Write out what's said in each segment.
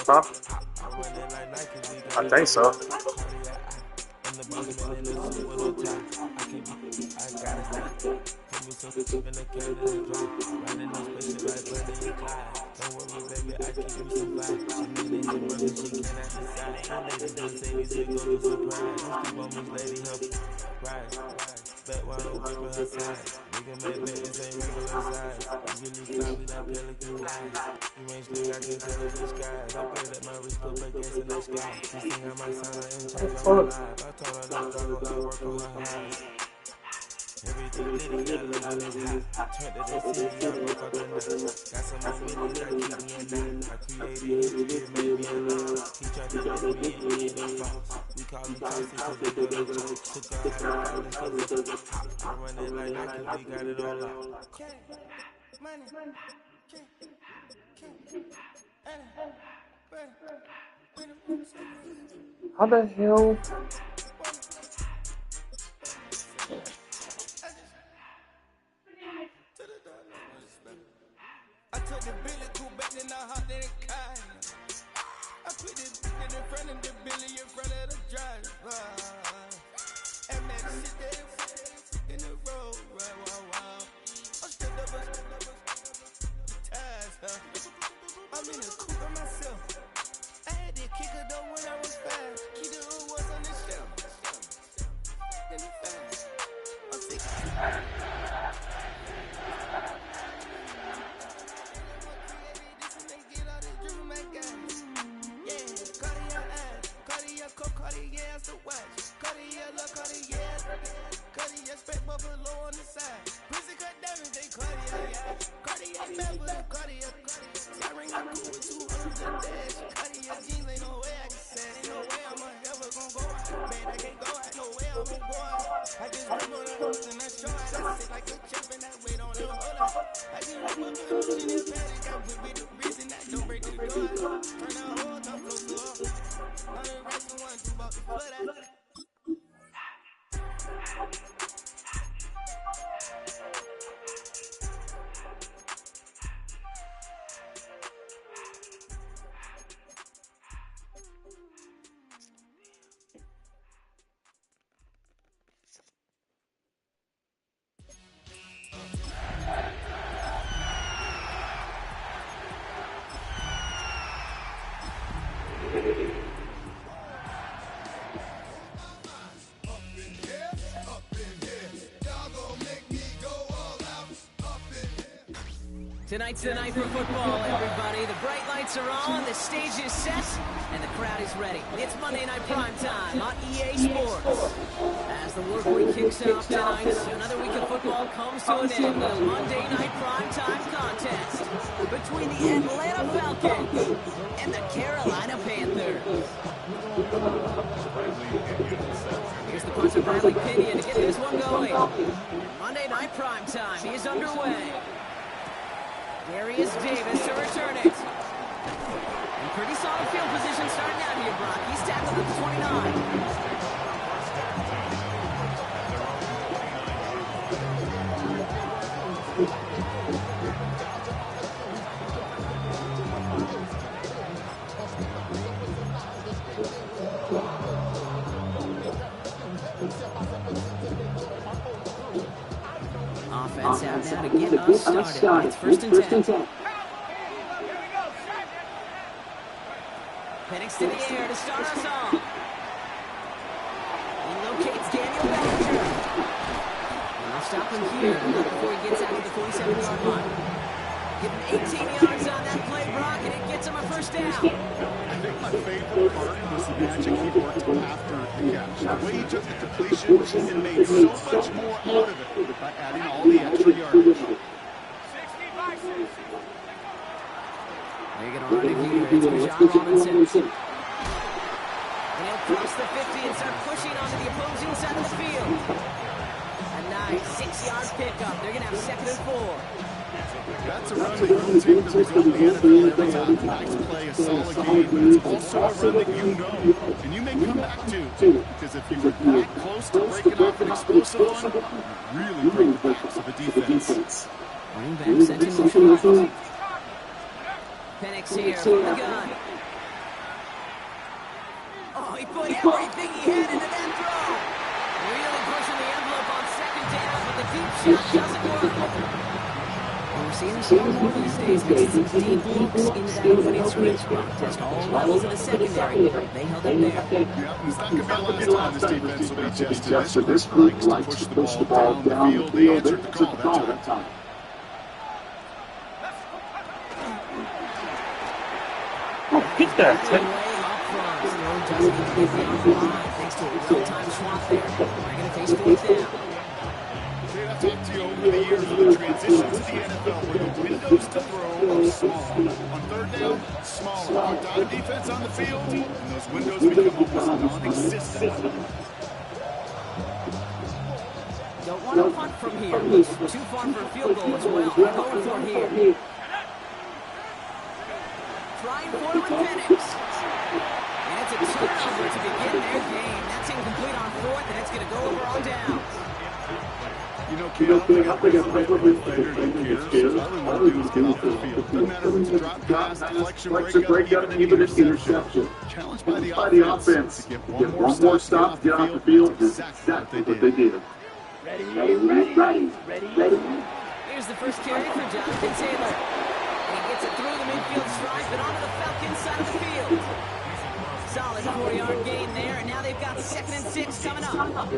Huh? I think so. How the hell? I took the Billy cool back then I hopped in the car. I put this in front of the Billy in front of the driver. And man, sit there in the road, right, wow. I'm stepped up, ties, huh? I'm in the coupe by myself. I had to kick her though when I was 5. Keep the hood was on the shelf. In the fast. I'm sick. Cartier as the watch. Cartier look, Cartier spec buffalo on the side. Pussy cut diamonds, they Cartier, yeah. Cartier member, Cartier. I ring up cool with 200 dash. Cartier jeans, ain't no way I can say. Ain't no way I'm ever gonna go out. Man, I can't go out, no way I'm gonna go out. I just rip on the hooks and I show out. I sit like a chump and I wait on the hold up. I just rip on the hooks in the paddock. I whip with the wrist and I don't break the door. Turn the whole time close to up. On the rest of one, two about the flood out. Tonight's the night for football, everybody. The bright lights are on, the stage is set, and the crowd is ready. It's Monday Night Prime Time on EA Sports. As the work week kicks off tonight, another week of football comes to an end with a Monday Night Prime Time contest between the Atlanta Falcons and the Carolina Panthers. Here's the punch of Bradley Pinion to get this one going. Monday Night Prime Time is underway. Darius Davis to return it. In pretty solid field position starting out here, Brock. He's tackled at the 29. Offense out now to get us started. It's 1st and 10. Penix to the air to start us off. He locates Daniel Bellinger. And I'll stop him here before he gets out to the 47-yard line. Give him 18 yards on that play, Brock, and it gets him a first down. I think my favorite part was the magic he worked after the catch. The way he took the completion and made so much more out of it by adding all the extra yardage. They're going to run it here. It's Bijan Robinson. And he'll cross the 50 and start pushing onto the opposing side of the field. A nice 6-yard pickup. They're going to have 2nd and 4. That's a run that you'll take the result in the NFL every time. Nice play, a solid game, but it's also a run that you know, and you may come back to, because if you were that close to breaking off an explosive one, you really break the backs of a defense. Running back set in motion. Penix here from the gun. Oh, he put everything he had into that throw. Really pushing the envelope on second down, but the deep shot doesn't work. And we're seeing this a lot more these days. These deep looks into that opening switch. Test all levels of the secondary. They held up there. Yeah, it's not going to be the last time this defense will be tested. This group likes to push the ball down the field. They answered the call that time. Get that. Doesn't even get beyond the line thanks to a well-timed swap there. They're going to face fourth down. I've talked to you over the years of the transition to the NFL where the windows to throw are small. On third down, smaller. On down defense on the field, and those windows become almost non-existent. Don't want to punt from here. Too far for a field goal as well. They're going for it here. Trying for it with Penix. And it's a turnover to begin their game. That's incomplete on fourth, and it's going to go over on downs. You know, Kale, I think a player with better than cares. All they want to do is get off the field. Doesn't matter if it's a drop pass, deflection, breakup, even an interception. Challenged by the offense to get one more stop to get off the field. That's exactly what they did. Ready. Here's the first carry for Jonathan Taylor. And he gets it through the midfield stripe and onto the Falcons side of the field. Solid 4-yard gain there, and now they've got 2nd and 6 coming up.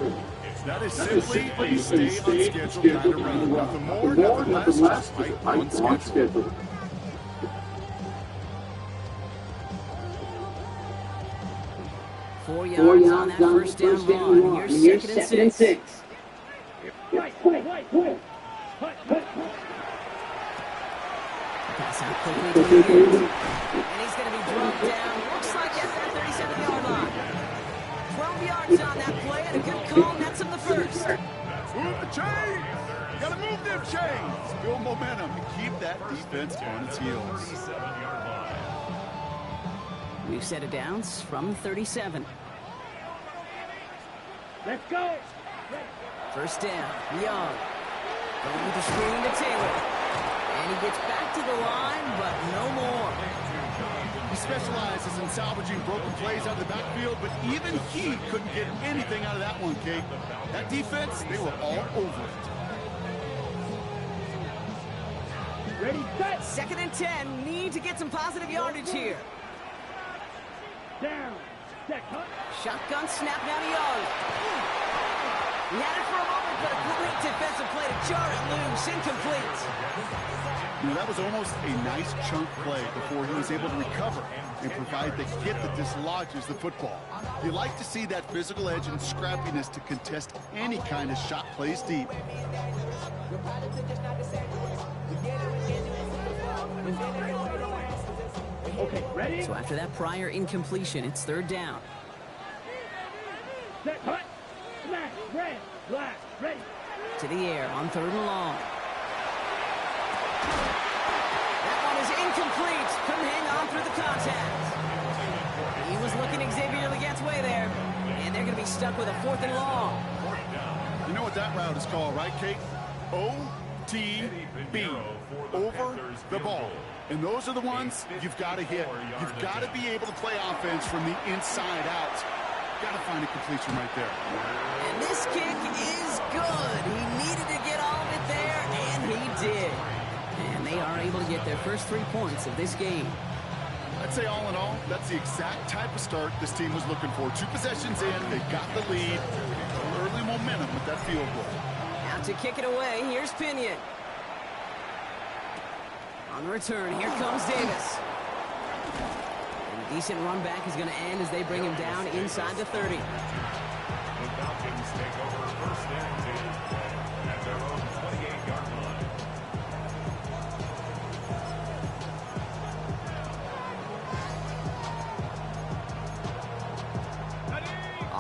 That is simply a stay on schedule kind of run. Nothing more, nothing less, just right on schedule. 4 yards on that first down run. Here's 2nd and 6. Pass out quickly to the end. And he's going to be dropped down. Looks like at that 37-yard line. 12 yards on that play and a good call. Nets him the first. Move the chains. Got to move them chains. Build momentum and keep that defense on its heels. We've set it downs from 37. Let's go. First down, Young. Going with the screen to Taylor. And he gets back to the line, but no more. He specializes in salvaging broken plays out of the backfield, but even he couldn't get anything out of that one, Kate. That defense, they were all over it. Ready, set. 2nd and 10. Need to get some positive yardage here. Down. Set, cut. Shotgun snap now to Young. He had it for a moment, but a great defensive play to jar it loose. Incomplete. You know, that was almost a nice chunk play before he was able to recover and provide the hit that dislodges the football. You like to see that physical edge and scrappiness to contest any kind of shot plays deep. Okay, ready? So after that prior incompletion, it's 3rd down. Set, cut. Smash, red, black, ready. To the air on 3rd and long. That one is incomplete. Couldn't hang on through the contact. He was looking Xavier Leggett's way there. And they're going to be stuck with a 4th and long. You know what that route is called, right, Kate? OTB. Over the ball. And those are the ones you've got to hit. You've got to be able to play offense from the inside out. Got to find a completion right there. And this kick is good. He needed to get all of it there, and he did. And they are able to get their first 3 points of this game. I'd say all in all, that's the exact type of start this team was looking for. 2 possessions in, they got the lead. Early momentum with that field goal. Out to kick it away, here's Pinion. On the return, here comes Davis. And a decent run back is going to end as they bring him down inside the 30. The Falcons take over 1st and 10 at their own 28-yard line.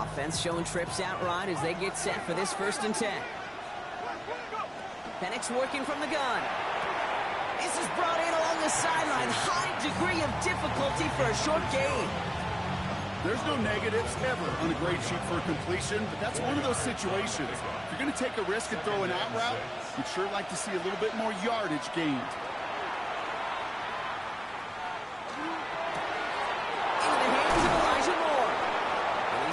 Offense showing trips out right as they get set for this 1st and 10. Penix working from the gun. This is brought in along the sideline. High degree of difficulty for a short gain. There's no negatives ever on a grade sheet for a completion, but that's one of those situations. If you're going to take a risk and throw an out route, You'd sure like to see a little bit more yardage gained.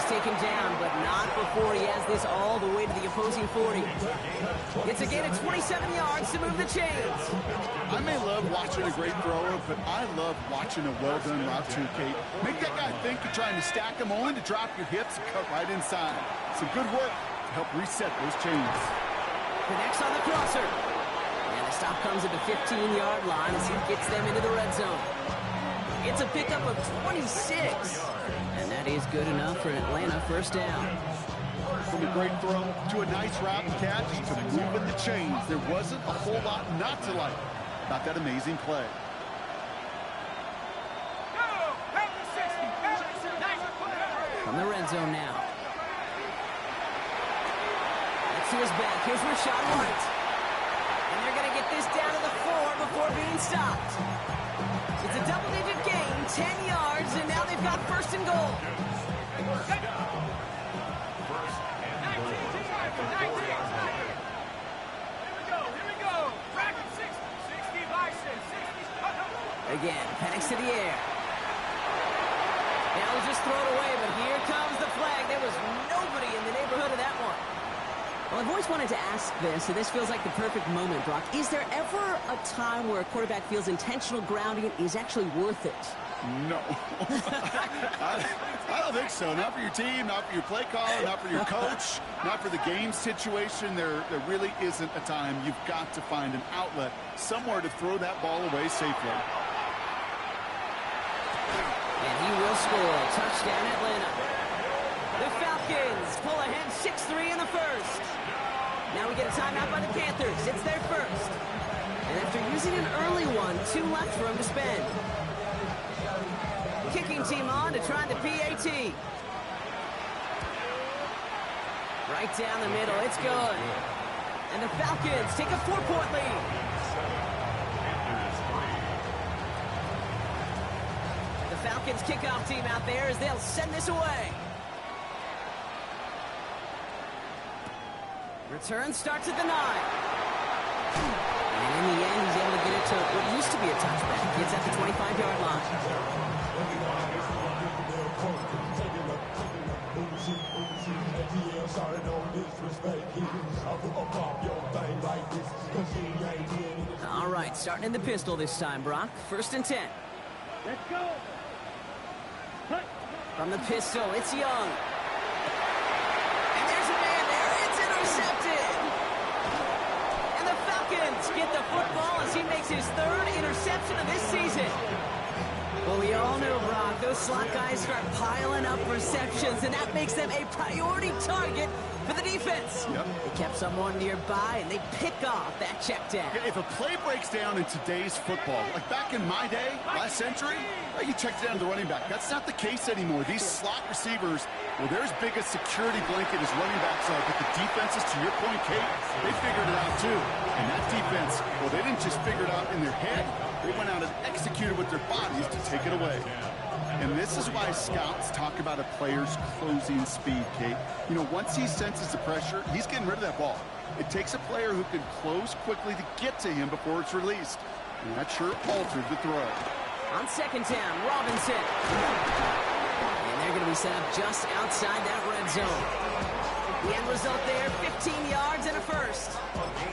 Taken down, but not before he has this all the way to the opposing 40. It's a gain of 27 yards to move the chains. I may love watching a great thrower, but I love watching a well-done route too, Kate. Make that guy think you're trying to stack him, only to drop your hips and cut right inside. Some good work to help reset those chains. Connects on the crosser. And the stop comes at the 15-yard line as he gets them into the red zone. It's a pickup of 26. And that is good enough for an Atlanta first down. From a great throw to a nice route and catch to moving the chains. There wasn't a whole lot not to like about that amazing play. From the red zone now. Let's see his back. Here's Rashad White. And they're going to get this down to the 4 before being stopped. It's a double-digit gain, 10 yards, and now they've got first and goal. Again, Penix to the air. Now he'll just throw it away, but here comes the flag. There was nobody in the neighborhood of that one. Well, I've always wanted to ask this, so this feels like the perfect moment, Brock. Is there ever a time where a quarterback feels intentional grounding is actually worth it? No. I don't think so. Not for your team, not for your play caller, not for your coach, not for the game situation. There really isn't a time. You've got to find an outlet, somewhere to throw that ball away safely. And he will score. Touchdown, Atlanta. The Falcons pull ahead 6-3 in the first. Now we get a timeout by the Panthers. It's their first. And after using an early one, 2 left for him to spend. Kicking team on to try the PAT. Right down the middle. It's good. And the Falcons take a 4-point lead. The Falcons kickoff team out there as they'll send this away. Return starts at the 9. And in the end, he's able to get it to what used to be a touchback. It's at the 25-yard line. All right, starting in the pistol this time, Brock. 1st and 10. Let's go. From the pistol, it's Young. And there's a man there. It's intercepted. And the Falcons get the football as he makes his 3rd interception of this season. Well, we all know, Brock, those slot guys start piling up receptions, and that makes them a priority target for the defense. Yep. They kept someone nearby, and they pick off that check down. If a play breaks down in today's football, like back in my day, last century, you checked down to the running back. That's not the case anymore. These slot receivers, well, they're as big a security blanket as running backs are, but the defenses, to your point, Kate, they figured it out too. And that defense, well, they didn't just figure it out in their head. They went out and executed with their bodies to take it away. And this is why scouts talk about a player's closing speed, Kate. You know, once he senses the pressure, he's getting rid of that ball. It takes a player who can close quickly to get to him before it's released. And that sure altered the throw. On 2nd down, Robinson. And they're going to be set up just outside that red zone. The end result there, 15 yards and a first.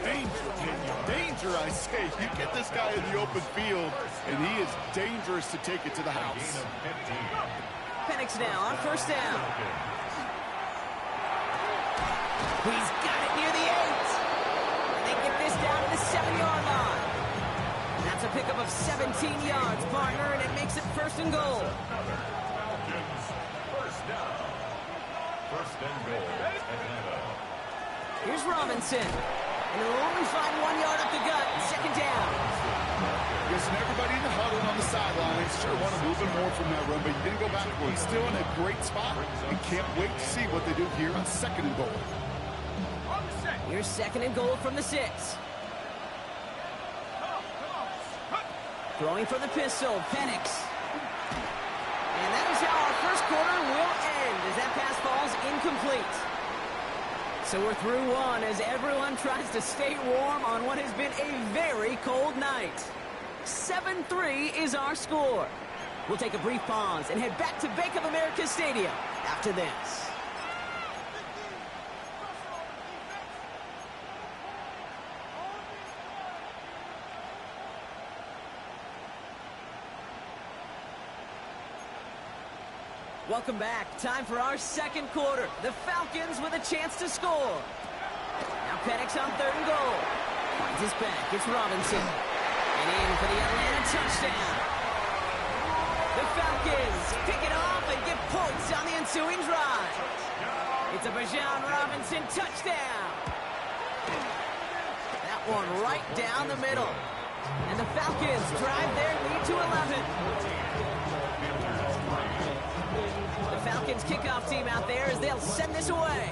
Danger, I say. You get this guy in the open field, and he is dangerous to take it to the house. Penix now on 1st down. He's got it near the 8. And they get this down to the 7-yard line. That's a pickup of 17 yards, partner, and it makes it 1st and goal. First and goal, Atlanta. Here's Robinson. And they'll only find 1 yard up the gut. 2nd down. Guessing everybody in the huddle on the sidelines sure want to move him more from that run, but you didn't go backwards. Still in a great spot and can't wait to see what they do here on 2nd and goal. Here's 2nd and goal from the 6. Throwing for the pistol, Penix. And that is how our first quarter will end as that pass falls incomplete. So we're through one as everyone tries to stay warm on what has been a very cold night. 7-3 is our score. We'll take a brief pause and head back to Bank of America Stadium after this. Welcome back. Time for our second quarter. The Falcons with a chance to score. Now Penix on 3rd and goal. Finds his back. It's Robinson. And in for the Atlanta touchdown. The Falcons pick it off and get points on the ensuing drive. It's a Bijan Robinson touchdown. That one right down the middle. And the Falcons drive their lead to 11. The Falcons kickoff team out there as they'll send this away.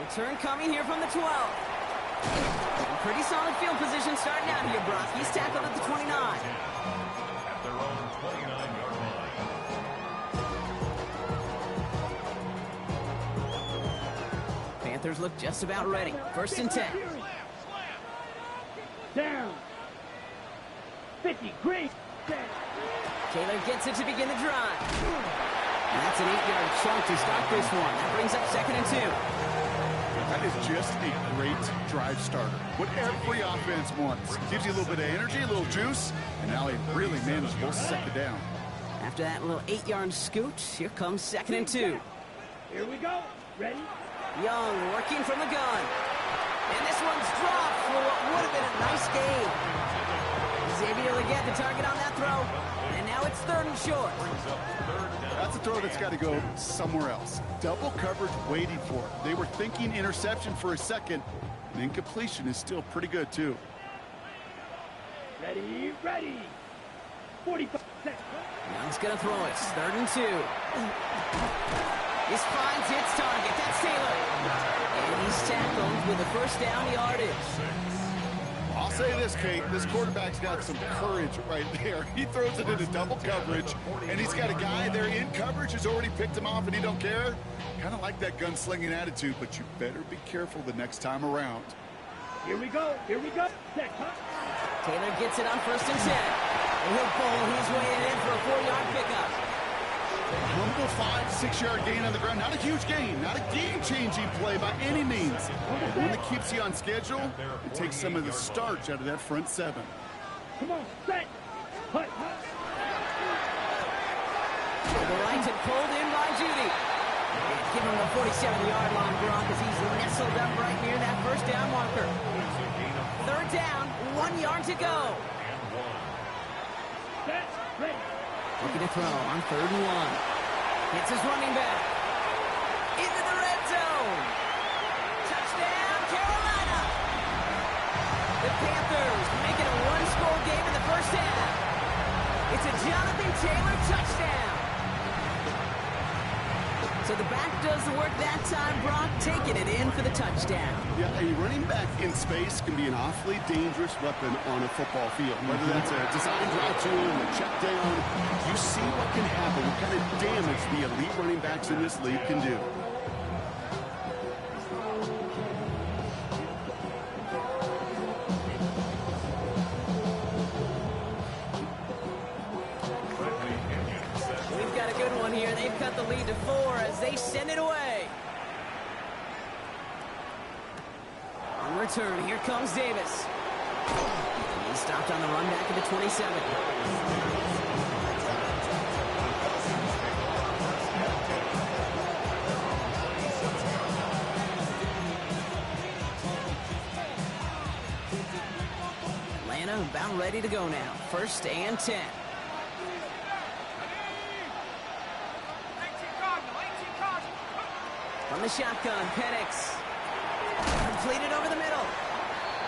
Return coming here from the 12. Pretty solid field position starting out here, Brock. He's tackled at the 29. At their own 29-yard line. Panthers look just about ready. 1st and 10. Down. 50, great. Taylor gets it to begin the drive. And that's an 8-yard chunk to start this one. That brings up 2nd and 2. That is just a great drive starter. What every offense wants. Gives you a little bit of energy, a little juice, and now a really manageable 2nd down. After that little 8-yard scoot, here comes 2nd and 2. Here we go. Ready? Young working from the gun. And this one's dropped for what would have been a nice gain. Xavier will get the target on that throw. And now it's 3rd and short. That's a throw that's got to go somewhere else. Double coverage waiting for it. They were thinking interception for a second, and incompletion is still pretty good, too. Ready, ready. 45 seconds. Young's going to throw it. 3rd and 2. This finds its target. That's Taylor. And he's tackled with a 1st down yardage. I'll say this, Kate, this quarterback's got some courage right there. He throws it into double coverage, and he's got a guy there in coverage who's already picked him off, and he don't care. Kind of like that gunslinging attitude, but you better be careful the next time around. Here we go. Here we go. Taylor gets it on 1st and 10. And he'll bowl his way in for a 4-yard pickup. Humble 5-6-yard gain on the ground. Not a huge gain, not a game-changing play by any means. But one that keeps you on schedule and takes some of the starch out of that front 7. Come on, set. Hut. To the right and pulled in by Judy. And give him the 47-yard line, Brock, as he's nestled up right near that 1st down marker. 3rd down, 1 yard to go. Set. Ready. Looking to throw on 3rd and 1. Hits his running back. Into the red zone. Touchdown, Carolina. The Panthers make it a 1-score game in the 1st half. It's a Jonathan Taylor touchdown. So the back does the work that time, Brock, taking it in for the touchdown. Yeah, a running back in space can be an awfully dangerous weapon on a football field. Whether that's a design drive to him, a check down, you see what can happen, what kind of damage the elite running backs in this league can do. We've got a good one here. They've cut the lead to 4 as they send it away. On return, here comes Davis. He's stopped on the run back at the 27. Atlanta about ready to go now. 1st and 10. From the shotgun, Penix. Completed over the middle.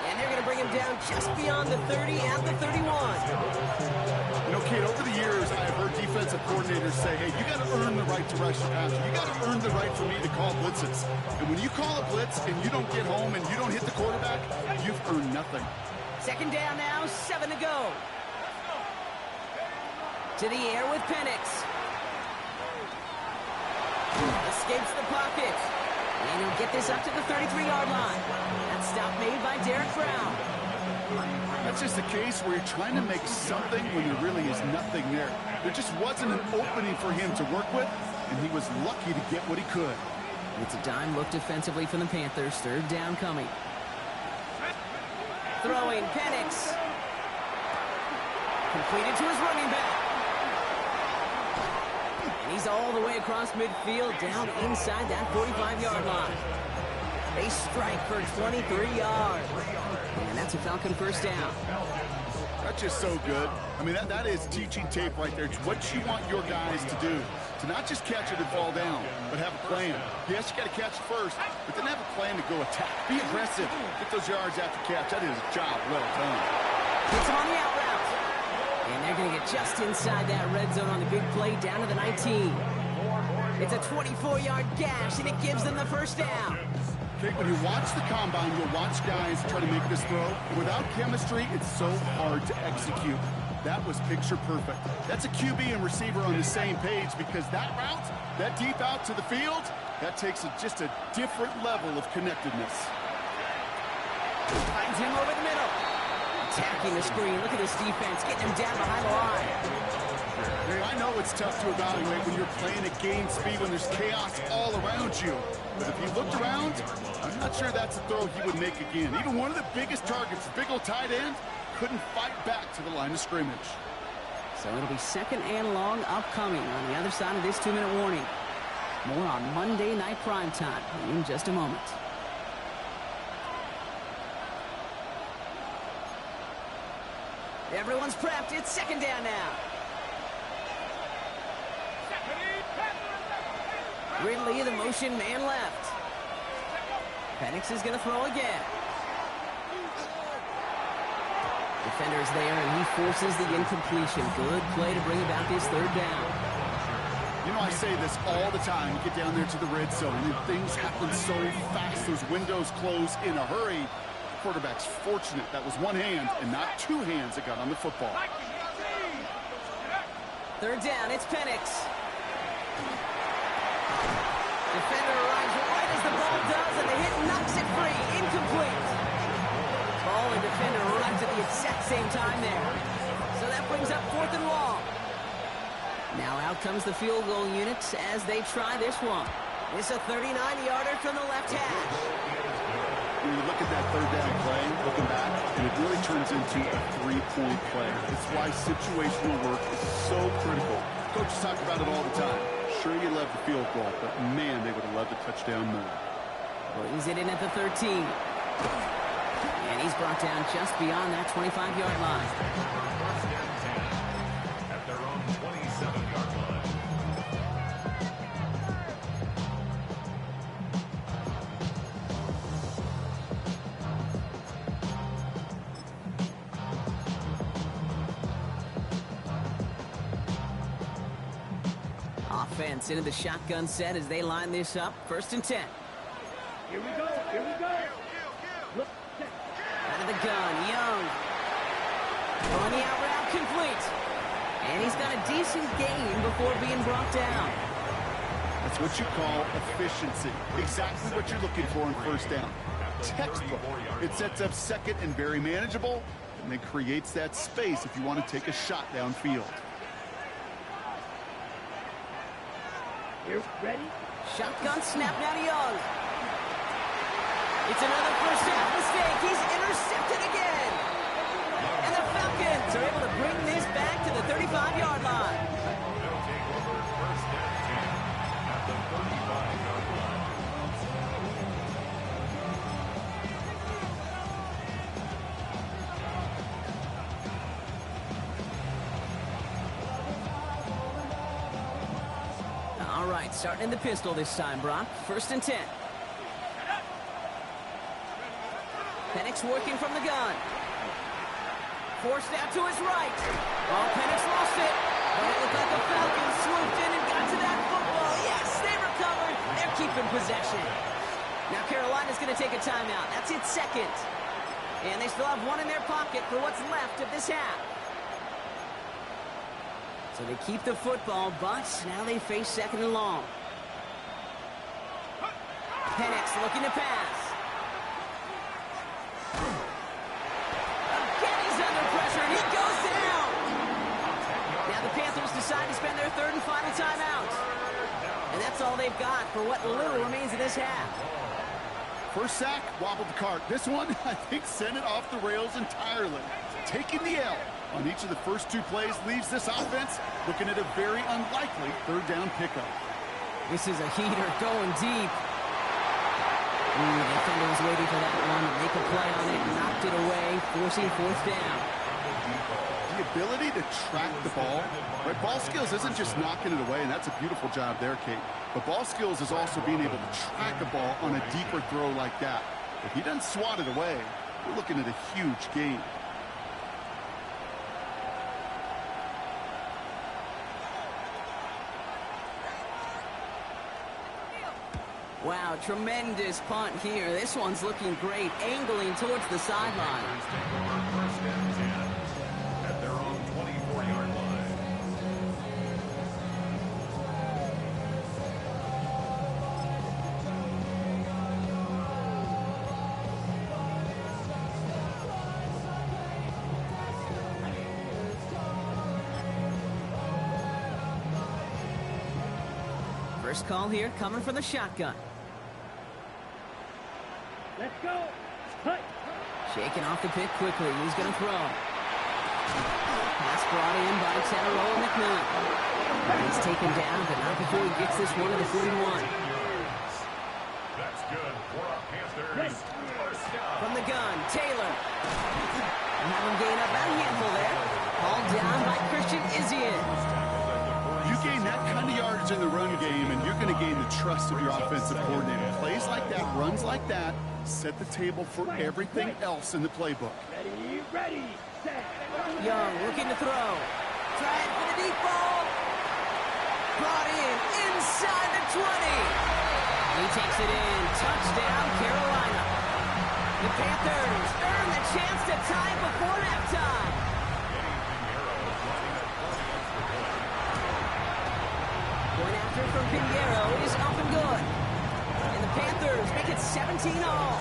And they're going to bring him down just beyond the 30 at the 31. You know, Kate, over the years, I've heard defensive coordinators say, hey, you got to earn the right to rush the passer. You got to earn the right for me to call blitzes. And when you call a blitz and you don't get home and you don't hit the quarterback, you've earned nothing. 2nd down now, 7 to go. To the air with Penix. Escapes the pocket. And he'll get this up to the 33-yard line. That stop made by Derek Brown. That's just a case where you're trying to make something when there really is nothing there. There just wasn't an opening for him to work with, and he was lucky to get what he could. It's a dime look defensively from the Panthers. Third down coming. Throwing, Penix. Completed to his running back. And he's all the way across midfield, down inside that 45-yard line. They strike for 23 yards. And that's a Falcon first down. That's just so good. I mean, that is teaching tape right there. It's what you want your guys to do. To not just catch it and fall down, but have a plan. Yes, you got to catch it first, but then have a plan to go attack. Be aggressive. Get those yards after catch. That is a job well done. Gets him on the out route. And they're going to get just inside that red zone on the big play down to the 19. It's a 24-yard gash, and it gives them the first down. Okay, when you watch the combine, you'll watch guys try to make this throw. Without chemistry, it's so hard to execute. That was picture perfect. That's a QB and receiver on the same page because that route, that deep out to the field, that takes just a different level of connectedness. Finds him over the middle. Attacking the screen. Look at this defense, getting him down behind the line. Hey, I know it's tough to evaluate when you're playing at game speed, when there's chaos all around you. But if he looked around, I'm not sure that's a throw he would make again. Even one of the biggest targets, the big old tight end, couldn't fight back to the line of scrimmage. So it'll be second and long upcoming on the other side of this 2-minute warning. More on Monday Night Primetime in just a moment. Everyone's prepped. It's second down now. Ridley, the motion man left. Penix is going to throw again. Defender's there, and he forces the incompletion. Good play to bring about this third down. You know, I say this all the time. You get down there to the red zone, and things happen so fast. Those windows close in a hurry. The quarterback's fortunate that was one hand and not two hands that got on the football. Third down, it's Penix. Defender arrives right as the ball does, and the hit knocks it free. Incomplete. Ball and defender arrives at the exact same time there. So that brings up fourth and long. Now out comes the field goal unit as they try this one. It's a 39-yarder from the left hash. When you look at that third down play, looking back, and it really turns into a three-point play. It's why situational work is so critical. Coaches talk about it all the time. Sure, you love the field goal, but man, they would have loved the touchdown more. Brings it in at the 13. And he's brought down just beyond that 25-yard line. First down 10 at their own 27-yard line. Offense into the shotgun set as they line this up. First and 10. Here we go. Here we go. Look. Out of the gun, Young. On the out route, complete. And he's got a decent gain before being brought down. That's what you call efficiency. Exactly what you're looking for in first down. Textbook. It sets up second and very manageable, and it creates that space if you want to take a shot downfield. Here, ready? Shotgun snap now to Young. It's another first half mistake. He's intercepted again. And the Falcons are able to bring this back to the 35-yard line. They'll take over first down 10 at the 35-yard line. All right, starting in the pistol this time, Brock. First and 10. Penix working from the gun. Forced out to his right. Oh, Penix lost it. But it looked like the Falcons swooped in and got to that football. Yes, they recovered. They're keeping possession. Now Carolina's going to take a timeout. That's its second. And they still have one in their pocket for what's left of this half. So they keep the football, but now they face second and long. Penix looking to pass. Again, he's under pressure, and he goes down. Now the Panthers decide to spend their third and final timeout. And that's all they've got for what little remains of this half. First sack, wobbled the cart. This one, I think, sent it off the rails entirely. Taking the L on each of the first two plays leaves this offense looking at a very unlikely third down pickup. This is a heater going deep. Ooh, the defender was waiting for that one to make a play on it, knocked it away, forcing fourth down. The ability to track the ball, right? Ball skills isn't just knocking it away, and that's a beautiful job there, Kate. But ball skills is also being able to track a ball on a deeper throw like that. If he doesn't swat it away, we're looking at a huge gain. Wow, tremendous punt here. This one's looking great, angling towards the sideline. First and 10 at their own 24-yard line. First call here coming from the shotgun. Let's go. Hut. Shaking off the pick quickly. He's going to throw. Pass brought in by Tanneroa McMillan. He's taken down, but not before he gets this one to the 41. That's good for our Panthers. First down. From the gun, Taylor. And have him gain up a handful there. Hauled down by Christian Izien. You gain that kind of yardage in the run game, and you're going to gain the trust of your offensive coordinator. Plays like that, runs like that, set the table for everything else in the playbook. Ready, ready, set. Young looking to throw. Trying for the deep ball. Brought in inside the 20. He takes it in. Touchdown, Carolina. The Panthers earn the chance to tie before halftime. Point after from Pinheiro is up and good. And the Panthers make it 17-all.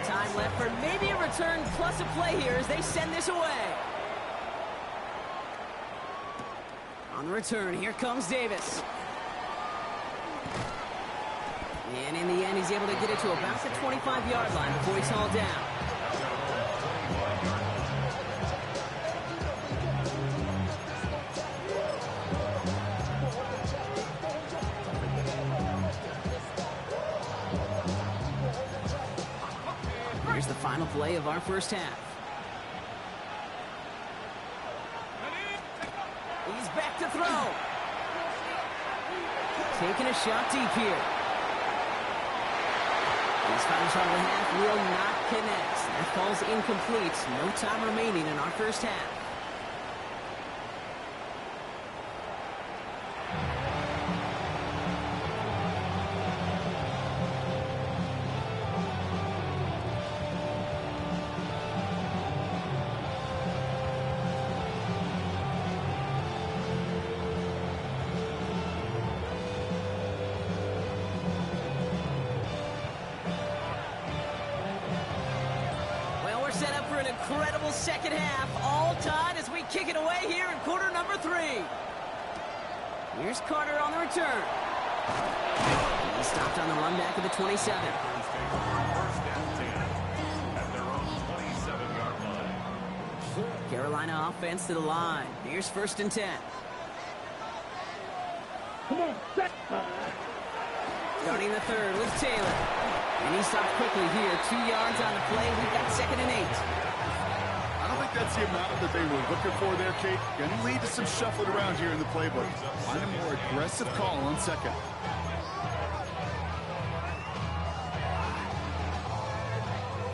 Time left for maybe a return plus a play here as they send this away. On the return, here comes Davis. And in the end, he's able to get it to about the 25-yard line before he's hauled down. Here's the final play of our first half. He's back to throw. Taking a shot deep here. His final shot of the half will not connect. That falls incomplete. No time remaining in our first half. Set up for an incredible second half, all tied as we kick it away here in quarter number 3. Here's Carter on the return. He stopped on the run back of the 27. First and 10 at their own 27-yard line. Carolina offense to the line. Here's first and 10. Come on, set. Starting the third with Taylor. And he stopped quickly here. 2 yards on the play. We've got second and 8. I don't think that's the amount that they were looking for there, Kate. Going to lead to some shuffling around here in the playbook. Find a more aggressive call on second.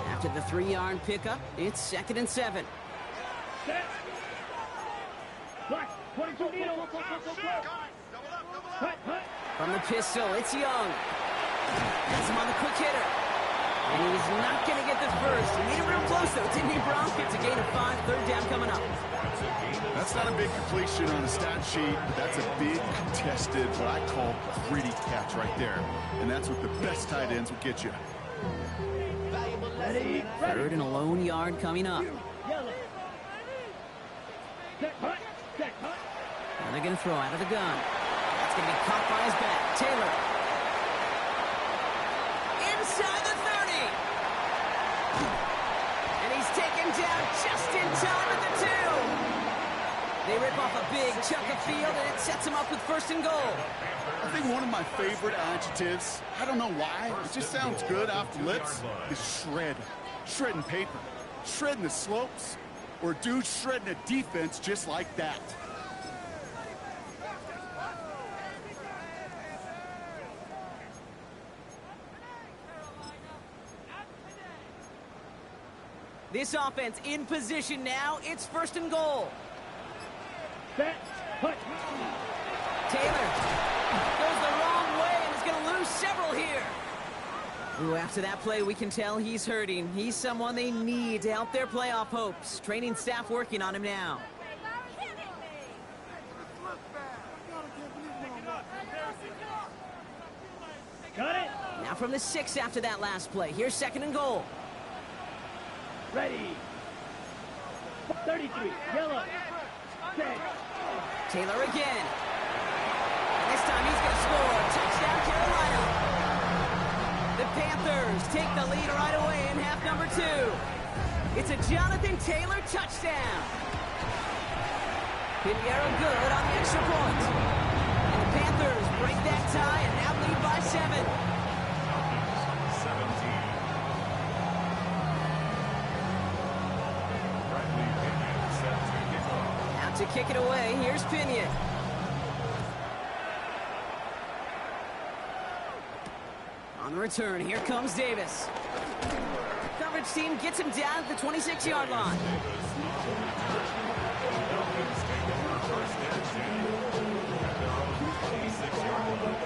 After the 3-yard pickup, it's second and 7. Set. Black, 22 needle. Hut, hut. From the pistol, it's Young. Has him on the quick hitter. And he's not going to get the first. He made it real close, though, didn't he, Bronk? It's a gain of 5, third down coming up. That's not a big completion on a stat sheet, but that's a big contested, what I call gritty catch right there. And that's what the best tight ends will get you. Ready? Third and a lone yard coming up. Yellow. Set hut. Set hut. And they're going to throw out of the gun. That's going to be caught by his back. Taylor. Inside the 30. And he's taken down just in time at the 2. They rip off a big chunk of field, and it sets him up with first and goal. I think one of my favorite adjectives, I don't know why, it just sounds good off the lips, is shred. Shredding paper. Shredding the slopes. Or dude shredding a defense just like that. This offense in position now. It's first and goal. Set hut. Taylor goes the wrong way and is going to lose several here. Ooh, after that play, we can tell he's hurting. He's someone they need to help their playoff hopes. Training staff working on him now. Got it. Now from the 6 after that last play. Here's second and goal. Ready. 33. Yellow. Set. Taylor again. And this time he's going to score. Touchdown, Carolina. The Panthers take the lead right away in half number 2. It's a Jonathan Taylor touchdown. Pinheiro good on the extra point. And the Panthers break that tie and now lead by 7. 17. Bradley Pinion set to kick off. Out to kick it away. Here's Pinion. On the return, here comes Davis. Coverage team gets him down at the 26-yard line. Falcons take over first and 10 at their own 26-yard line.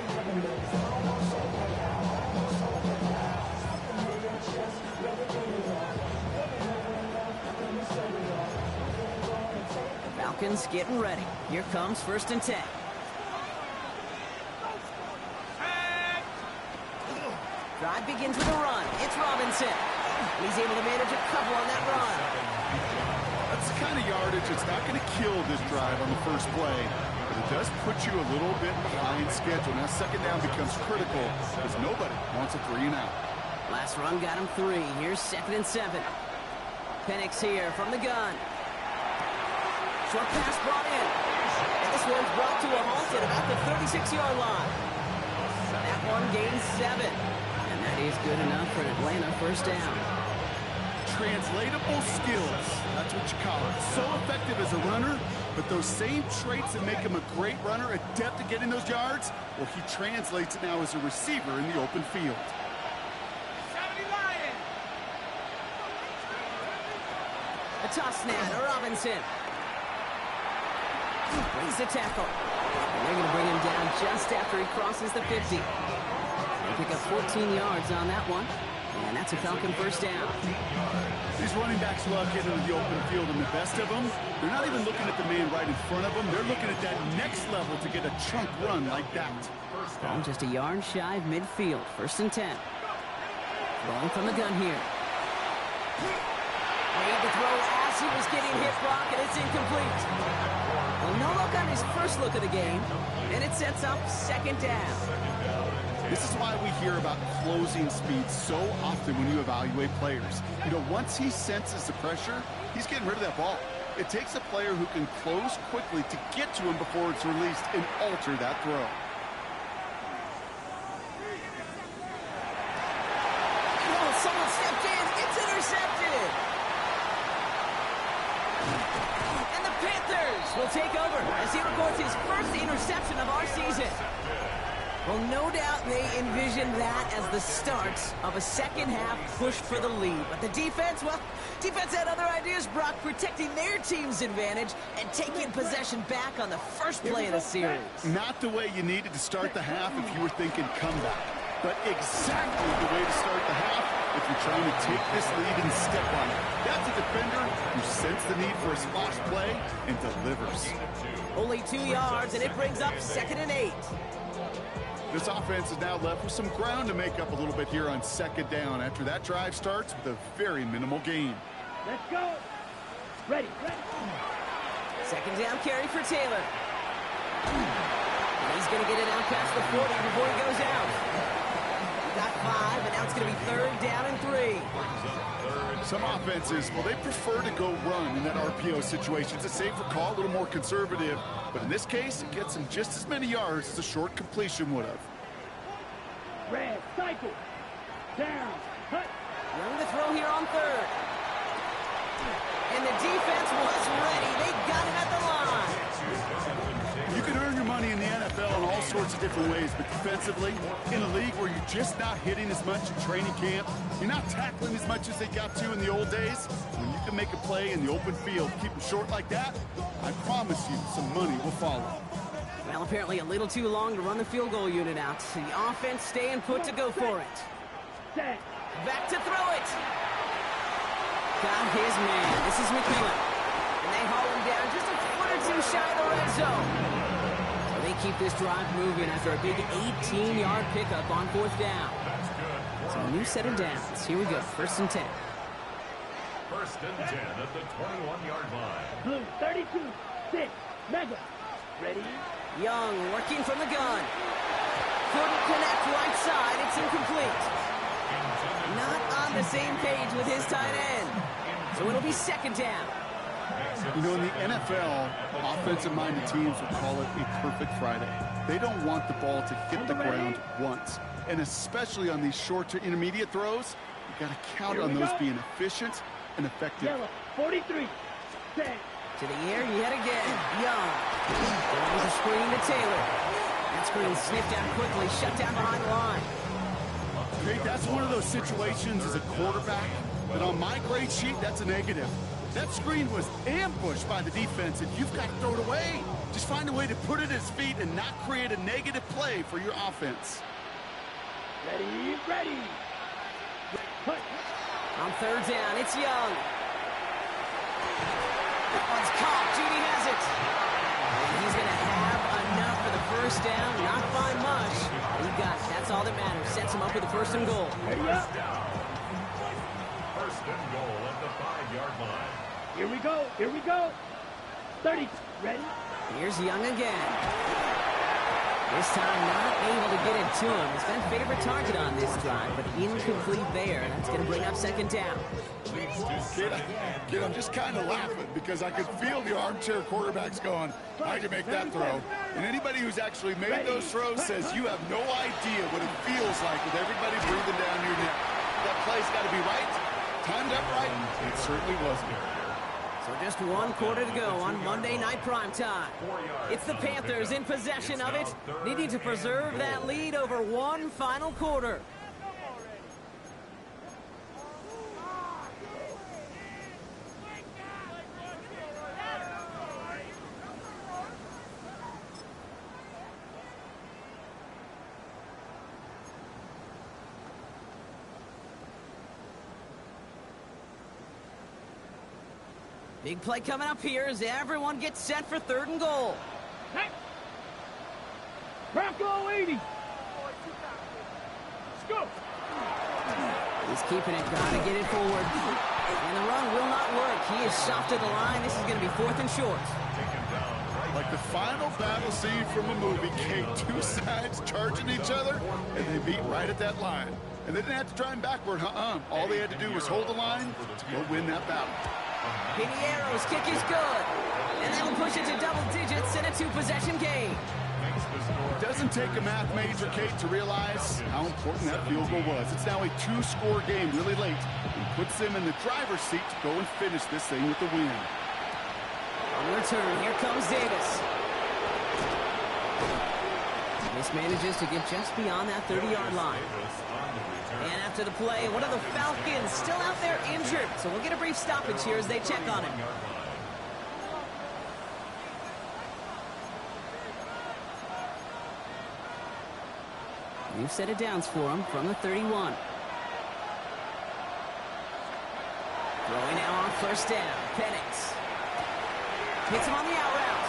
Falcons getting ready. Here comes first and 10. Drive begins with a run. It's Robinson. He's able to manage a couple on that run. That's the kind of yardage that's not going to kill this drive on the first play, but it does put you a little bit behind schedule. Now second down becomes critical because nobody wants a 3 and out. Last run got him 3. Here's second and 7. Penix here from the gun. Short pass brought in. And this one's brought to a halt at about the 36-yard line. That one gains 7. And that is good enough for an Atlanta first down. Translatable skills, that's what you call it. So effective as a runner, but those same traits that make him a great runner, adept at getting those yards, well, he translates it now as a receiver in the open field. A toss now to Robinson. Brings the tackle. And they're going to bring him down just after he crosses the 50. They pick up 14 yards on that one. And that's a Falcon first down. These running backs love getting into the open field, and the best of them, they're not even looking at the man right in front of them. They're looking at that next level to get a chunk run like that. Ball just a yard shy of midfield. First and 10. Rolling from the gun here. Made the throw as he was getting hit, Brock, and it's incomplete. Well, no look on his first look of the game, and it sets up second down. This is why we hear about closing speed so often when you evaluate players. You know, once he senses the pressure, he's getting rid of that ball. It takes a player who can close quickly to get to him before it's released and alter that throw. Oh, someone stepped in. It's intercepted. And the Panthers will take over as he records his first interception of our season. Well, no doubt they envisioned that as the start of a second-half push for the lead. But the defense, well, defense had other ideas, Brock, protecting their team's advantage and taking possession back on the first play of the series. Not the way you needed to start the half if you were thinking comeback. but exactly the way to start the half if you're trying to take this lead and step on it. That's a defender who sensed the need for a splash play and delivers. Only 2 yards, and it brings up 2nd and 8. This offense is now left with some ground to make up a little bit here on 2nd down after that drive starts with a very minimal gain. Let's go. Ready. 2nd down carry for Taylor. And he's going to get it out past the 40 before he goes out. He got 5, and now it's going to be 3rd down and 3. Some offenses, well, they prefer to go run in that RPO situation. It's a safer call, a little more conservative. But in this case, it gets them just as many yards as a short completion would have. Red, cycle. Down. Cut. Young to throw here on 3rd. And the defense was ready. They got him at the line. You can earn your money in the NFL in all sorts of different ways, but defensively, in a league where you're just not hitting as much in training camp, you're not tackling as much as they got to in the old days, when you can make a play in the open field, keep them short like that, I promise you some money will follow. Well, apparently a little too long to run the field goal unit out. The offense staying put to go for it. Set. Back to throw it. Got his man. This is McMillan. And they haul him down just a foot or two shy of the red zone. So they keep this drive moving after a big 18-yard pickup on 4th down. So a new set of downs. Here we go. 1st and 10. 1st and 10 at the 21-yard line. Blue, 32. 6. Mega. Ready. Young working from the gun. Couldn't connect right side. It's incomplete. Not on the same page with his tight end. So it'll be 2nd down. You know, in the NFL, offensive-minded teams will call it a perfect Friday. They don't want the ball to hit the ground once. And especially on these short to intermediate throws, you got to count on those being efficient and effective. Yellow, 43. Set. To the air yet again. Young. There was a screen to Taylor. That screen sniffed out quickly, shut down behind the line. Okay, that's one of those situations as a quarterback that on my grade sheet, that's a negative. That screen was ambushed by the defense, and you've got to throw it away. Just find a way to put it at his feet and not create a negative play for your offense. Ready. Cut. On 3rd down, it's Young. That one's caught. Judy has it. And he's going to have enough for the 1st down. Not by much. He got it. That's all that matters. Sets him up with the 1st and goal. Ready up. 1st and goal at the 5-yard line. Here we go. 30. Ready. Here's Young again. This time not able to get it to him. He's been a favorite target on this drive, but incomplete there. That's going to bring up 2nd down. Kid, I'm just kind of laughing because I could feel the armchair quarterbacks going, I can make that throw. And anybody who's actually made those throws says you have no idea what it feels like with everybody breathing down your neck. That play's got to be right, timed up right, and it certainly wasn't. So just 1 quarter to go on Monday Night Primetime. It's the Panthers in possession of it, needing to preserve that lead over 1 final quarter. Big play coming up here as everyone gets set for 3rd and goal. Hey. Bronco 80. Let's go. He's keeping it, gotta get it forward. And the run will not work. He is soft to the line. This is going to be 4th and short. Like the final battle scene from a movie, Kate, 2 sides charging each other, and they meet right at that line. And they didn't have to drive backward, All they had to do was hold the line to go win that battle. Pinheiro's kick is good. And that'll push it to double digits in a 2-possession game. It doesn't take a math major, Kate, to realize how important that field goal was. It's now a 2-score game really late and puts them in the driver's seat to go and finish this thing with the win. On return, here comes Davis. This manages to get just beyond that 30-yard line. And after the play, one of the Falcons still out there injured. So we'll get a brief stoppage here as they check on him. New set of downs for him from the 31. Throwing now on first down. Penix hits him on the out route.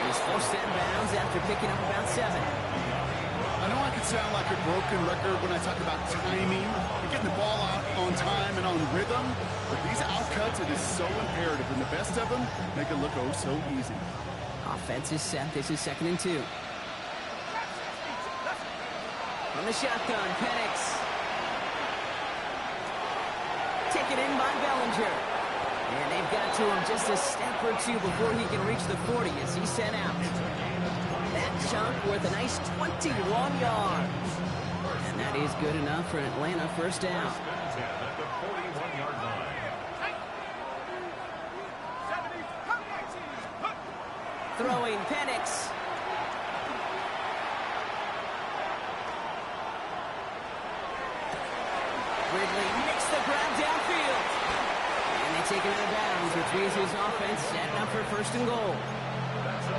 He's forced out of bounds after picking up about 7. I know I can sound like a broken record when I talk about timing and getting the ball out on time and on rhythm, but these outcuts, it is so imperative, and the best of them make it look oh so easy. Offense is set. This is 2nd and 2. From the shotgun, Penix. Taken in by Bellinger. And they've got to him just a step or two before he can reach the 40 as he's sent out. That chunk worth a nice 21 yards. And that is good enough for Atlanta first down. At the 41-yard line. Throwing Penix. Ridley makes the grab downfield. And they take him out of bounds, which means his offense setting up for 1st and goal.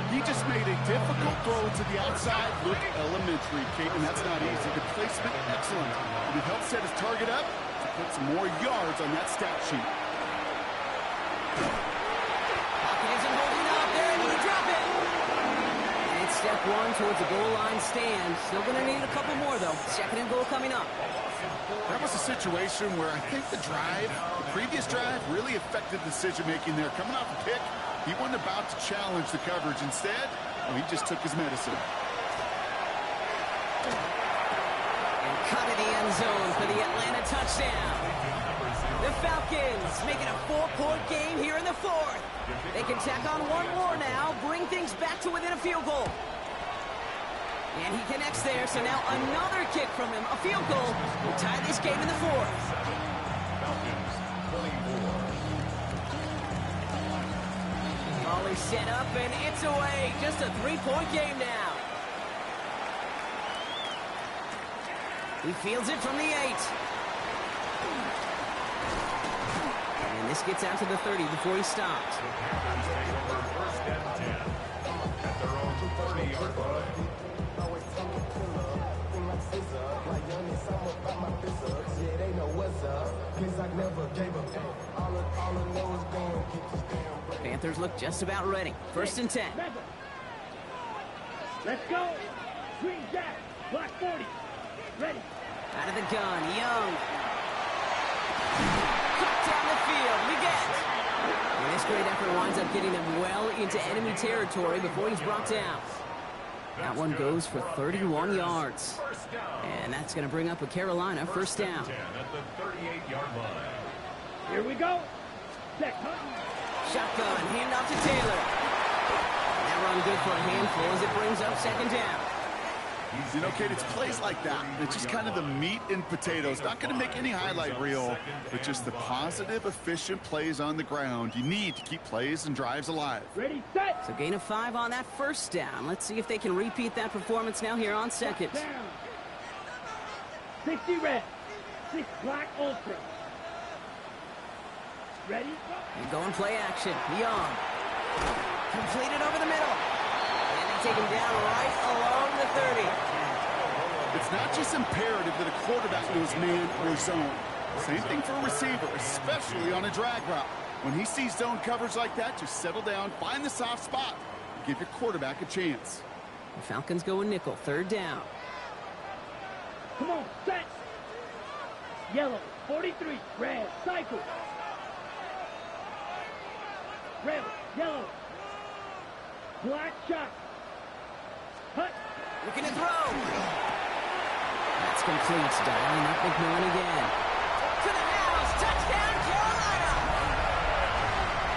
He just made a difficult throw to the outside look elementary, Kate, and that's not easy. The placement, excellent. And it helped set his target up to put some more yards on that stat sheet. Pocket isn't holding up there, and he drop it. And it's step 1 towards the goal line stand. Still going to need a couple more, though. 2nd and goal coming up. That was a situation where I think the previous drive, really affected decision-making there. Coming off a pick, he wasn't about to challenge the coverage. Instead, he just took his medicine. And cut in the end zone for the Atlanta touchdown. The Falcons make it a 4-point game here in the 4th. They can tack on one more now, bring things back to within a field goal. And he connects there, so now another kick from him, a field goal, will tie this game in the 4th. Falcons 24. Ball is set up, and it's away. Just a 3-point game now. He fields it from the 8. And this gets out to the 30 before he stops. The Packers take over 1st and 10 at their own 30-yard line. Panthers look just about ready. 1st and 10. Let's go. Green Jack. Block 40. Ready. Out of the gun, Young. Cut down the field. Leggett. And this great effort winds up getting him well into enemy territory before he's brought down. That one goes for 31 yards. And that's going to bring up a Carolina 1st down. 10 at the 38-yard line. Here we go. Check. Shotgun, hand off to Taylor. That run good for a handful as it brings up 2nd down. You know, Kate, it's plays like that. It's just kind of the meat and potatoes. Not going to make any highlight reel, but just the positive, efficient plays on the ground. You need to keep plays and drives alive. Ready, set. So gain of 5 on that 1st down. Let's see if they can repeat that performance now here on 2nd. Down. 60 red. 6 black ultra. Ready? And go and play action. Young. Completed over the middle. And they take him down right along the 30. It's not just imperative that a quarterback knows man or zone. Same thing for a receiver, especially on a drag route. When he sees zone coverage like that, just settle down, find the soft spot, and give your quarterback a chance. The Falcons go in nickel. 3rd down. Come on, set. Yellow, 43, red, cycle. Red, yellow. Black shot. Hut. Looking to throw. That's complete. Dialing up McMillan again. To the house. Touchdown, Carolina.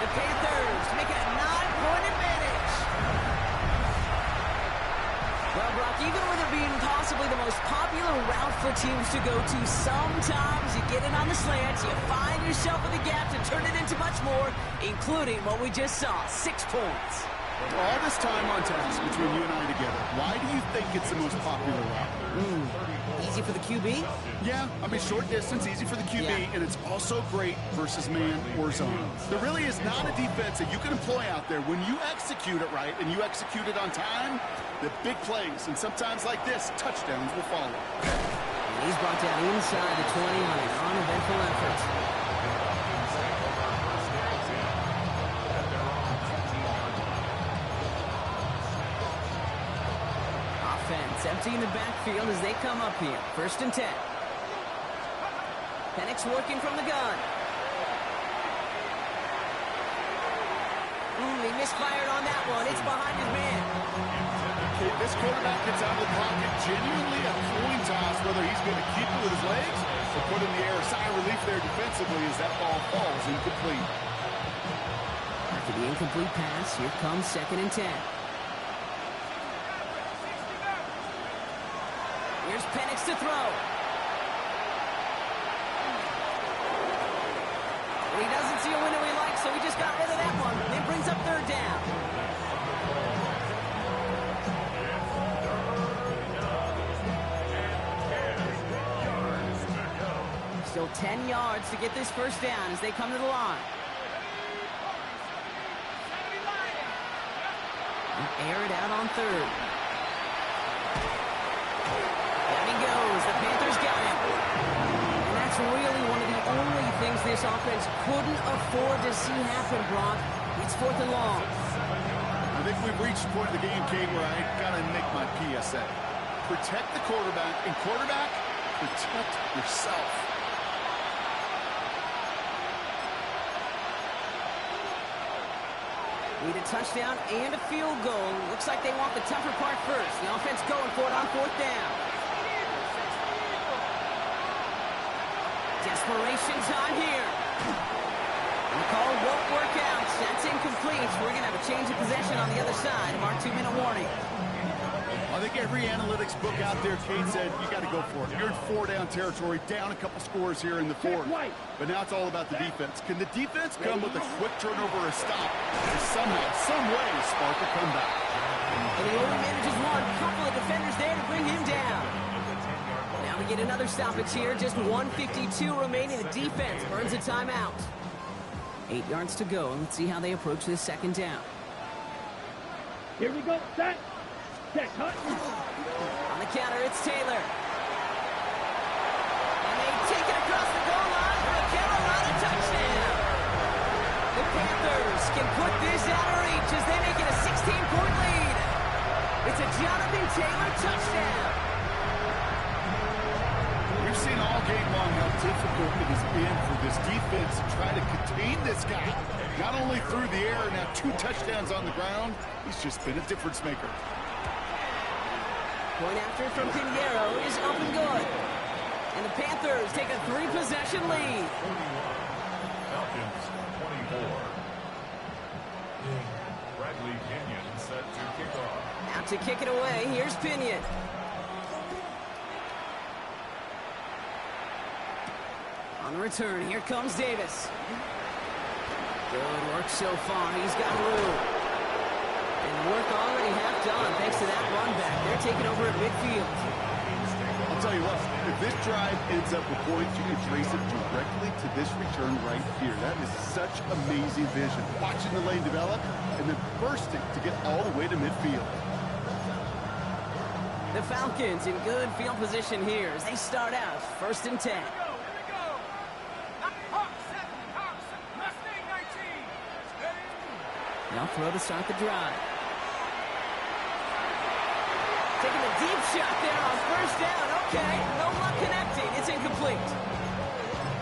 The Panthers make it a 9-point advantage. Well, Brock, even with it being possibly the most popular route for teams to go to, sometimes you get it on the slants, you find yourself in the gap to turn it into much more, including what we just saw, 6 points. All this time on task between you and I together, why do you think it's the most popular route? Easy for the QB? Yeah, I mean, short distance, easy for the QB, and it's also great versus man or zone. There really is not a defense that you can employ out there when you execute it right and you execute it on time. that big plays, and sometimes like this, touchdowns will follow. And he's brought down inside the 20 on an uneventful effort. Offense emptying the backfield as they come up here. 1st and 10. Penix working from the gun. He misfired on that one. It's behind his man. Okay, this quarterback gets out of the pocket, genuinely a coin toss, whether he's going to keep it with his legs or put it in the air. Sigh of relief there defensively as that ball falls incomplete. After the incomplete pass, here comes 2nd and 10. Here's Penix to throw. He doesn't see a window he likes, so he just got rid of that one. It brings up 3rd down. Still 10 yards to get this 1st down as they come to the line. And air it out on 3rd. Down he goes. The Panthers got him. And that's really one of the only things this offense couldn't afford to see happen, Brock. It's 4th and long. I think we've reached the point of the game, Kate, where I got to make my PSA. Protect the quarterback, and quarterback, protect yourself. Need a touchdown and a field goal. Looks like they want the tougher part first. The offense going for it on 4th down. Desperation time here. And the call won't work out. That's incomplete. We're going to have a change of possession on the other side of our 2-minute warning. I think every analytics book out there, Kate, said you got to go for it. You're in 4-down territory, down a couple scores here in the 4th. But now it's all about the defense. Can the defense come with a quick turnover or a stop to somehow, some way, spark a comeback? And he only manages one. Couple of defenders there to bring him down. Now we get another stoppage here. Just 1:52 remaining. The defense burns a timeout. 8 yards to go. Let's see how they approach this 2nd down. Here we go. Set. Set. Cut. On the counter, it's Taylor. And they take it across the goal line for a Carolina touchdown. The Panthers can put this out of reach as they make it a 16-point lead. It's a Jonathan Taylor touchdown. We've seen all game long how difficult it has been for this defense to try to contain this guy. Not only through the air, now 2 touchdowns on the ground. He's just been a difference maker. Point after from Pinheiro is up and good. And the Panthers take a 3-possession lead. Falcons 24. Bradley Kenyon set to kick off. Out to kick it away, here's Pinion. On the return, here comes Davis. Good work so far, he's got room. And the work already half done thanks to that run back. They're taking over at midfield. I'll tell you what, if this drive ends up with points, you can trace it directly to this return right here. That is such amazing vision. Watching the lane develop and then bursting to get all the way to midfield. The Falcons in good field position here as they start out 1st and 10. Now throw to start the drive. Taking a deep shot there on 1st down. Okay, no luck connecting. It's incomplete.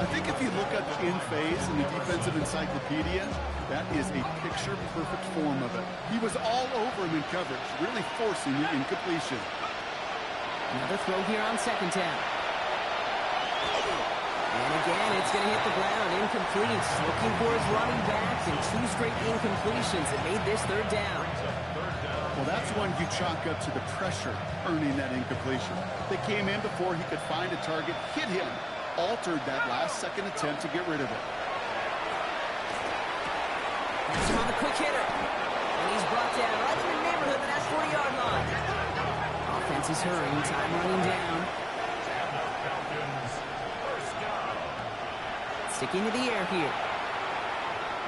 I think if you look at the in phase in the defensive encyclopedia, that is a picture-perfect form of it. He was all over him in coverage, really forcing the incompletion. Another throw here on 2nd down. And again, it's going to hit the ground. Incomplete. Looking for his running backs and 2 straight incompletions that made this 3rd down. Well, that's one you chalk up to the pressure earning that incompletion. They came in before he could find a target, hit him, altered that last-second attempt to get rid of it. That's him on the quick hitter. And he's brought down right in the neighborhood of that 40-yard line. Offense is hurrying. Time running down. Sticking to the air here.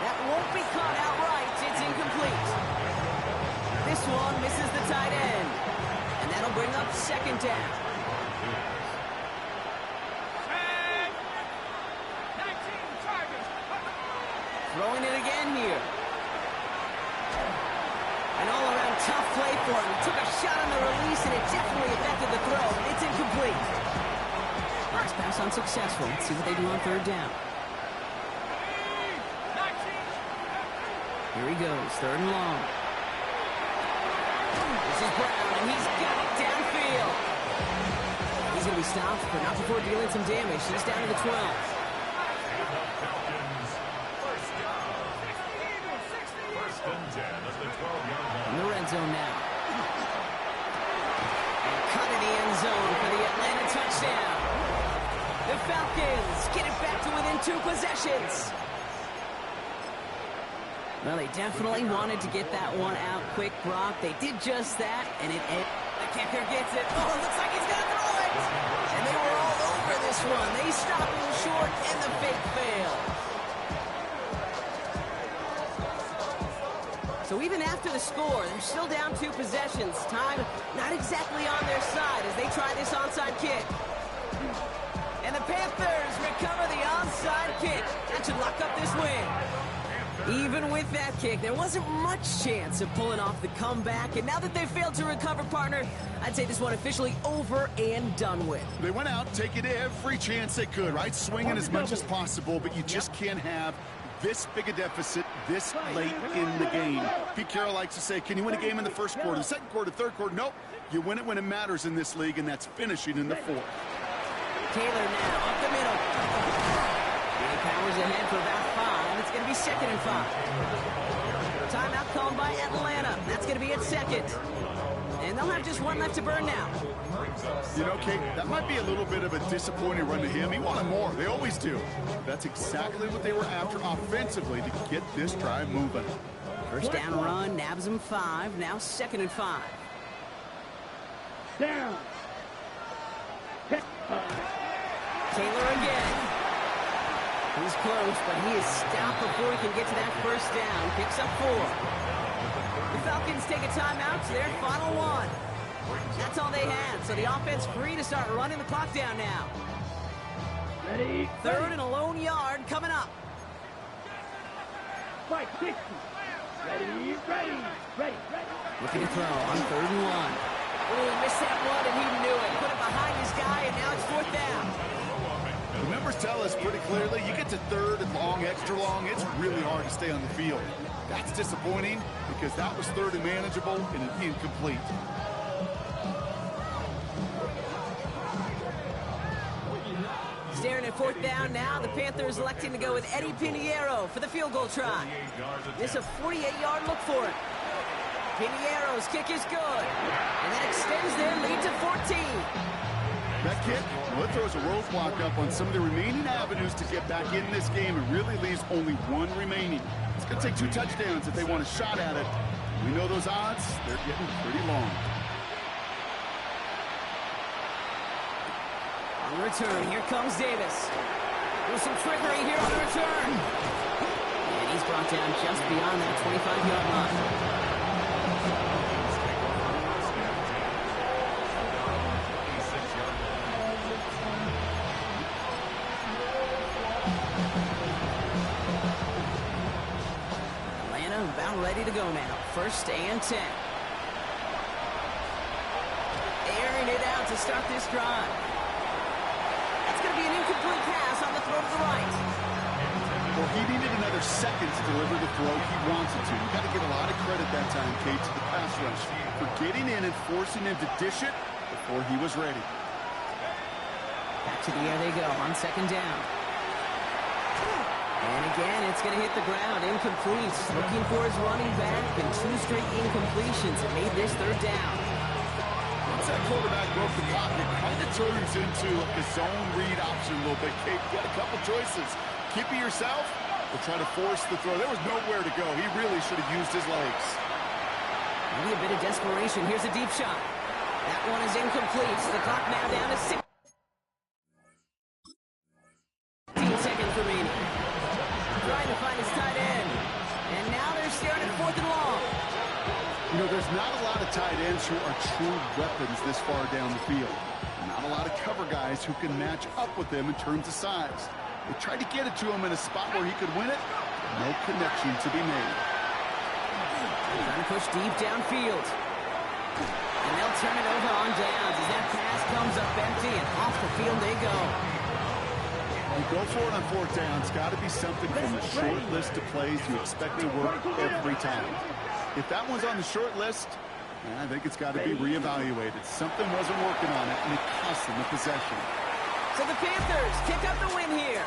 That won't be caught outright. It's incomplete. this one, misses the tight end. And that'll bring up second down. Throwing it again here. An all-around tough play for him. He took a shot on the release, and it definitely affected the throw. It's incomplete. Last pass unsuccessful. Let's see what they do on third down. Here he goes, third and long. This is Brown, and he's got it downfield. He's going to be stopped, but not before dealing some damage. He's down to the 12. In the red zone now. And cut in the end zone for the Atlanta touchdown. The Falcons get it back to within 2 possessions. Well, they definitely wanted to get that one out quick, Brock. They did just that, and it ended. The kicker gets it. Oh, it looks like he's going to throw it. And they were all over this one. They stopped him short, and the fake failed. So even after the score, they're still down 2 possessions. Time not exactly on their side as they try this onside kick. And the Panthers recover the onside kick. That should lock up this win. Even with that kick, there wasn't much chance of pulling off the comeback. And now that they failed to recover, partner, I'd say this one officially over and done with. They went out taking every chance they could, right? Swinging as much as possible, but you just can't have this big a deficit this late in the game. Pete Carroll likes to say, can you win a game in the first quarter, the second quarter, third quarter? Nope. You win it when it matters in this league, and that's finishing in the fourth. Taylor now up the middle. He powers ahead for about 5. It's going to be 2nd and 5. Timeout called by Atlanta. That's going to be at 2nd. And they'll have just 1 left to burn now. You know, Kate, that might be a little bit of a disappointing run to him. He wanted more. They always do. That's exactly what they were after offensively to get this drive moving. First down run, nabs him 5. Now 2nd and 5. Down. Taylor again. He's close, but he is stopped before he can get to that first down. Picks up 4. The Falcons take a timeout to their final 1. That's all they had, so the offense free to start running the clock down now. Ready. 3rd and a lone yard coming up. Fight 60. Ready. Looking to throw on 3rd and 1. Oh, he missed that one, and he knew it. Put it behind his guy, and now it's 4th down. The numbers tell us pretty clearly, you get to 3rd and long, extra long, it's really hard to stay on the field. That's disappointing because that was 3rd and manageable and an incomplete. Staring at 4th down now, the Panthers electing to go with Eddie Pinheiro for the field goal try. This a 48-yard look for it. Pinheiro's kick is good, and that extends their lead to 14. That kick, well, it throws a roadblock up on some of the remaining avenues to get back in this game and really leaves only 1 remaining. It's going to take 2 touchdowns if they want a shot at it. We know those odds, they're getting pretty long. On the return, here comes Davis. There's some trickery here on the return. And he's brought down just beyond that 25-yard line. About ready to go now. 1st and 10. Airing it out to start this drive. That's going to be an incomplete pass on the throw to the right. Well, he needed another second to deliver the throw he wanted to. You got to give a lot of credit that time, Kate, to the pass rush for getting in and forcing him to dish it before he was ready. Back to the air they go on 2nd down. And again, it's going to hit the ground. Incomplete. Looking for his running back, and 2 straight incompletions have made this 3rd down. Once that quarterback broke the pocket, it kind of turns into a zone read option a little bit. Kate, you got a couple choices. Keep it yourself or try to force the throw. There was nowhere to go. He really should have used his legs. Maybe a bit of desperation. Here's a deep shot. That one is incomplete. So the clock now down to 16 seconds remaining. Trying to find his tight end. And now they're staring at 4th and long. You know, there's not a lot of tight ends who are true weapons this far down the field. Not a lot of cover guys who can match up with them in terms of size. They tried to get it to him in a spot where he could win it. No connection to be made. Trying to push deep downfield. And they'll turn it over on downs as that pass comes up empty and off the field they go. You go for it on fourth down. It's got to be something from the short list of plays you expect to work every time. If that one's on the short list, I think it's got to be reevaluated. Something wasn't working on it, and it cost them the possession. So the Panthers pick up the win here.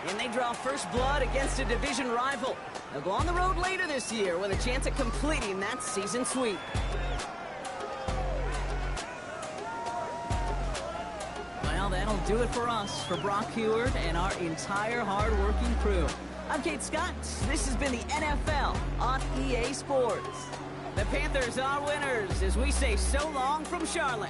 And they draw first blood against a division rival. They'll go on the road later this year with a chance at completing that season sweep. Well, that'll do it for us, for Brock Heward and our entire hard-working crew. I'm Kate Scott. This has been the NFL on EA Sports. The Panthers are winners as we say so long from Charlotte.